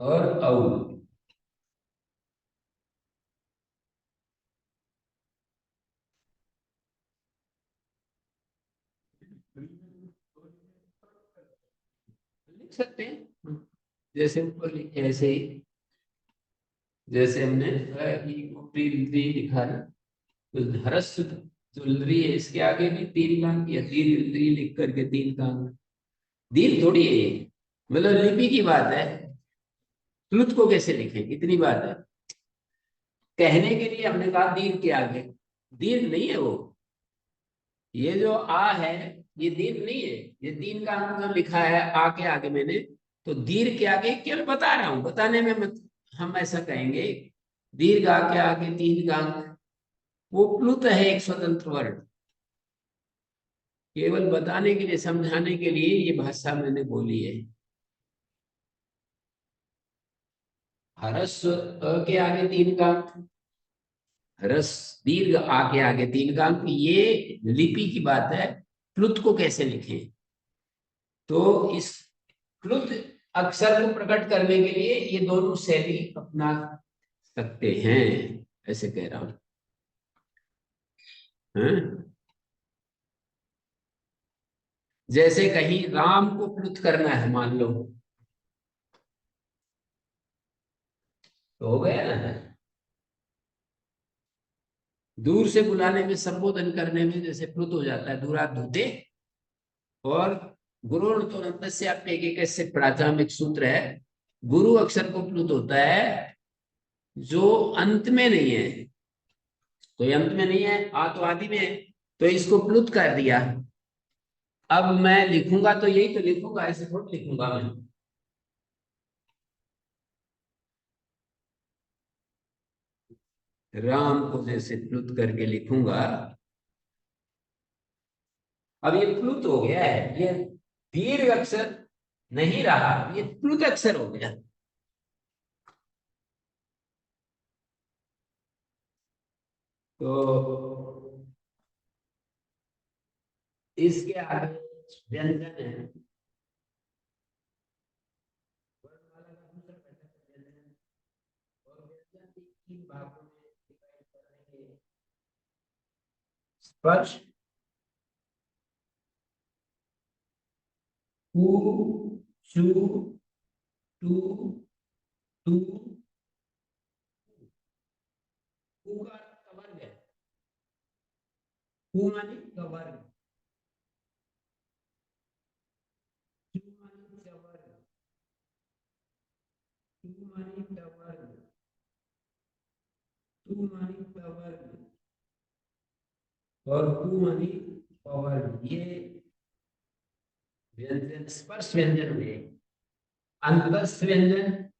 और औ। लिख सकते हैं जैसे ऊपर लिखे ऐसे ही। जैसे हमने लिखा है, तो ह्रस्व जो लरी है इसके आगे भी 3 का अंक, या दीर्घ ली लिख करके 3 का अंक। दीर्घ थोड़ी है ये, मतलब लिपि की बात है। प्लुत को कैसे लिखें, कितनी बात है। कहने के लिए हमने कहा दीर्घ के आगे, दीर्घ नहीं है वो, ये जो आ है ये दीर्घ नहीं है, ये तीन का अंक जो लिखा है आ के आगे मैंने, तो दीर्घ के आगे केवल बता रहा हूं, बताने में मत, हम ऐसा कहेंगे दीर्घ आ के आगे तीन का अंक, वो प्लुत है एक स्वतंत्र वर्ण, केवल बताने के लिए समझाने के लिए ये भाषा मैंने बोली है। ह्रस्व अ के आगे तीन का अंक, ह्रस्व दीर्घ आ के आगे तीन का अंक, ये लिपि की बात है। प्लुत को कैसे लिखें, तो इस प्लुत अक्षर को प्रकट करने के लिए ये दोनों शैली अपना सकते हैं, ऐसे कह रहा हूं। हाँ? जैसे कहीं राम को प्लुत करना है मान लो, तो हो गया ना, दूर से बुलाने में संबोधन करने में जैसे प्लुत हो जाता है दूरा धूते, और गुरु तो नंदस्याप्येके से प्राचा में एक सूत्र है, गुरु अक्षर को प्लुत होता है जो अंत में नहीं है, तो ये अंत में नहीं है, आ तो आदि में है, तो इसको प्लुत कर दिया। अब मैं लिखूंगा तो यही तो लिखूंगा, ऐसे थोड़ी लिखूंगा मैं, राम को जैसे प्लुत करके लिखूंगा, अब ये प्लुत हो गया है, ये दीर्घ अक्षर नहीं रहा, ये प्लुत अक्षर हो गया। तो इसके आगे व्यंजन है, वर्णमाला का दूसरा घटक है व्यंजन, और व्यंजन तीन भागों में डिवाइड करेंगे, स्पर्श, कु, चु, टू, टू, कु का वर्ग है, कु माने का वर्ग, चु माने का वर्ग, टू माने का वर्ग, टू माने का वर्ग, और कु माने का वर्ग, ये व्यंजन स्पर्श व्यंजन हुए। अंतस्थ व्यंजन,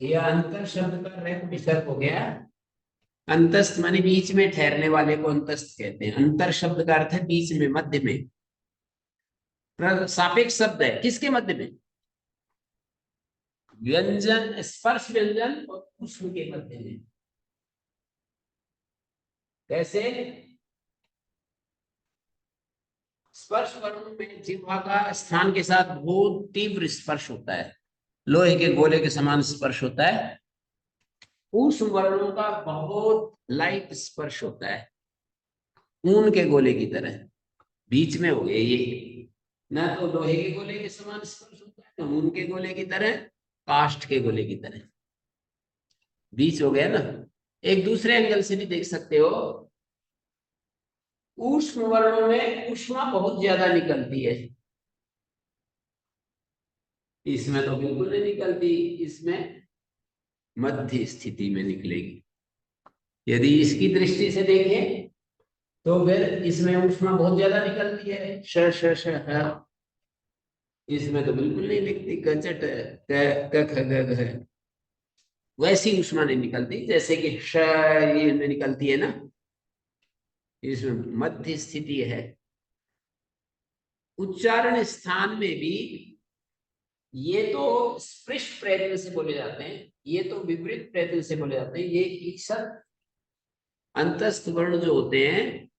यह अंतर शब्द का रेप विसर्ग हो गया। अंतस्थ माने बीच में ठहरने वाले को अंतस्थ कहते हैं, अंतर शब्द का अर्थ है बीच में, मध्य में, सापेक्ष शब्द है, किसके मध्य में, व्यंजन स्पर्श व्यंजन और पुष्प के मध्य में। कैसे, स्पर्श वर्णों में जिह्वा का स्थान के साथ बहुत तीव्र स्पर्श होता है, लोहे के गोले के समान स्पर्श होता है। ऊष्म वर्णों का बहुत लाइट स्पर्श होता है, ऊन के गोले की तरह, बीच में हो गए ये, ना तो लोहे के गोले के समान स्पर्श होता है, ना ऊन के गोले की तरह, काष्ठ के गोले की तरह, बीच हो गया ना। एक दूसरे एंगल से भी देख सकते हो, ऊष्म वर्णों में ऊष्मा बहुत ज्यादा निकलती है, इसमें तो बिल्कुल नहीं निकलती, इसमें मध्य स्थिति में निकलेगी। यदि इसकी दृष्टि से देखें तो फिर इसमें ऊष्मा बहुत ज्यादा निकलती है, श श श ह, इसमें तो बिल्कुल नहीं निकलती, गचट क क ख ग घ, वैसी ऊष्मा नहीं निकलती जैसे कि श ये में निकलती है ना, इसमें मध्य स्थिति है। उच्चारण स्थान में भी ये तो स्पृष्ट प्रयत्न से बोले जाते हैं, ये तो विपरीत प्रयत्न से बोले जाते हैं, ये ईषद अंतस्थ वर्ण जो होते हैं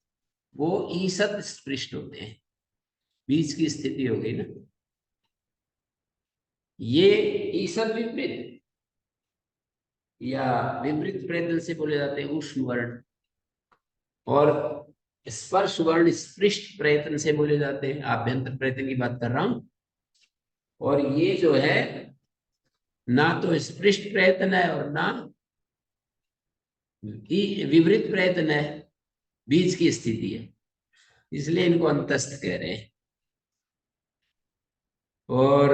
वो ईषद स्पृष्ट होते हैं, बीच की स्थिति हो गई ना, ये ईषद विपरीत या विपरीत प्रयत्न से बोले जाते हैं ऊष्म वर्ण, और स्पर्श वर्ण स्पृष्ट प्रयत्न से बोले जाते हैं, आभ्यंतर प्रयत्न की बात कर रहा हूं। और ये जो है ना तो स्पृष्ट प्रयत्न है और ना विपरीत प्रयत्न है, बीच की स्थिति है, इसलिए इनको अंतस्थ कह रहे हैं। और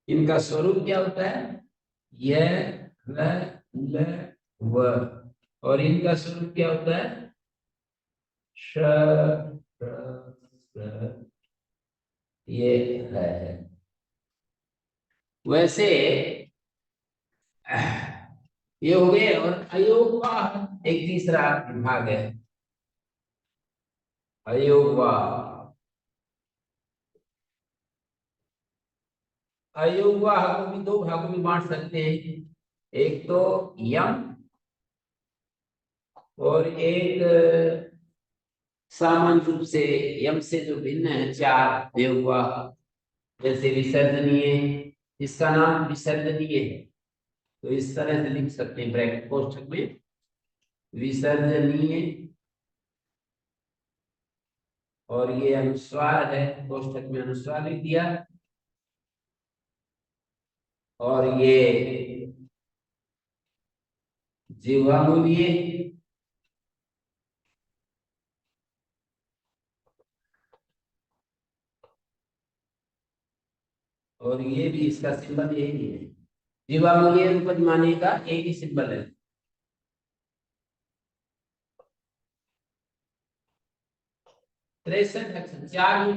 इनका स्वरूप क्या होता है, य र ल व, और इनका स्वरूप क्या होता है? श र स, ये है। वैसे ये हो गए। और अयोगवाह एक तीसरा विभाग है। अयोगवाह, अयोगवाह को भी दो भागों में बांट सकते हैं। एक तो यम, और एक सामान्य रूप से यम से जो भिन्न है चार अयोगवाह। जैसे विसर्जनीय, इसका नाम विसर्जनीय है, तो इस तरह से लिख सकते हैं ब्रैकेट कोष्ठक में, विसर्जनीय। और ये अनुस्वार है, कोष्ठक में अनुस्वार लिख दिया। और ये जीवामूलीय, और ये भी इसका सिंबल यही है। जीवामूलीय रूपज माने का एक ही सिंबल है। 63 अक्षर, चार